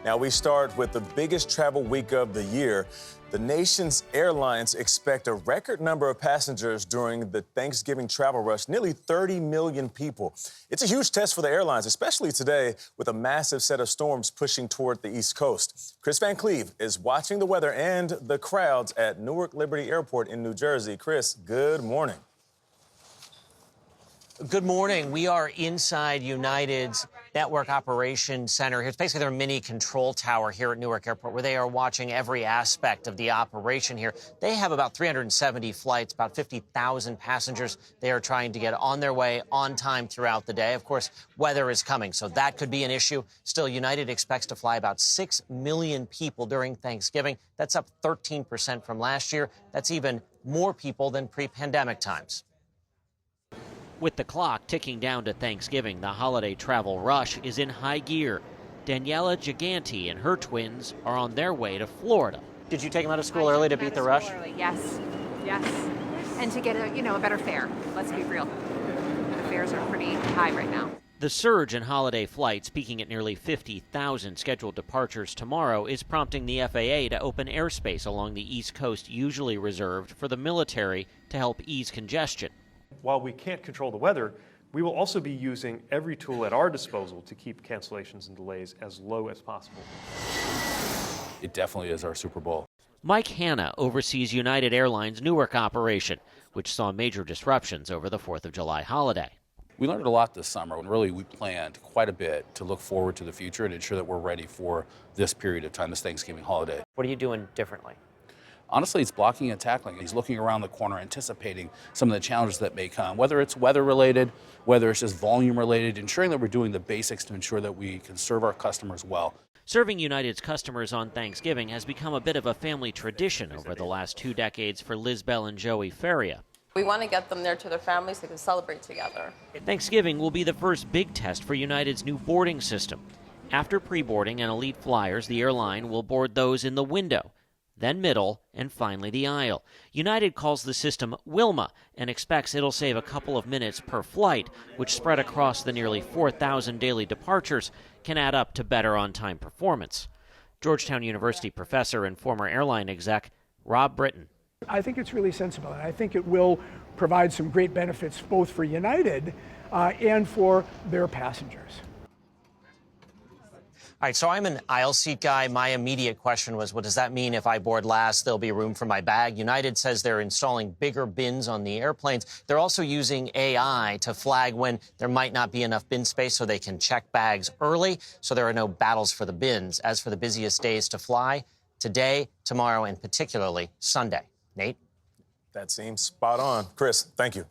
Now we start with the biggest travel week of the year. The nation's airlines expect a record number of passengers during the Thanksgiving travel rush, nearly 30 million people. It's a huge test for the airlines, especially today with a massive set of storms pushing toward the East Coast. Kris Van Cleave is watching the weather and the crowds at Newark Liberty Airport in New Jersey. Kris, good morning. Good morning. We are inside United's Network Operations Center. It's basically their mini control tower here at Newark Airport, where they are watching every aspect of the operation here. They have about 370 flights, about 50,000 passengers. They are trying to get on their way on time throughout the day. Of course, weather is coming, so that could be an issue. Still, United expects to fly about 6 million people during Thanksgiving. That's up 13% from last year. That's even more people than pre-pandemic times. With the clock ticking down to Thanksgiving, the holiday travel rush is in high gear. Daniela Giganti and her twins are on their way to Florida. Did you take them out of school early to beat the rush? Yes, yes. And to get a better fare. Let's be real. The fares are pretty high right now. The surge in holiday flights, peaking at nearly 50,000 scheduled departures tomorrow, is prompting the FAA to open airspace along the East Coast, usually reserved for the military, to help ease congestion. While we can't control the weather, we will also be using every tool at our disposal to keep cancellations and delays as low as possible. It definitely is our Super Bowl. Mike Hanna oversees United Airlines' Newark operation, which saw major disruptions over the 4th of July holiday. We learned a lot this summer, and really we planned quite a bit to look forward to the future and ensure that we're ready for this period of time, this Thanksgiving holiday. What are you doing differently? Honestly, it's blocking and tackling. He's looking around the corner, anticipating some of the challenges that may come, whether it's weather-related, whether it's just volume-related, ensuring that we're doing the basics to ensure that we can serve our customers well. Serving United's customers on Thanksgiving has become a bit of a family tradition over the last 2 decades for Lizbel and Joey Feria. We want to get them there to their families so they can celebrate together. Thanksgiving will be the first big test for United's new boarding system. After pre-boarding and elite flyers, the airline will board those in the window, then middle, and finally the aisle. United calls the system WILMA and expects it'll save a couple of minutes per flight, which spread across the nearly 4,000 daily departures can add up to better on-time performance. Georgetown University professor and former airline exec Rob Britton. I think it's really sensible, and I think it will provide some great benefits both for United and for their passengers. All right, so I'm an aisle seat guy. My immediate question was, what does that mean if I board last, there'll be room for my bag? United says they're installing bigger bins on the airplanes. They're also using AI to flag when there might not be enough bin space so they can check bags early, so there are no battles for the bins. As for the busiest days to fly, today, tomorrow, and particularly Sunday. Nate? That seems spot on. Kris, thank you.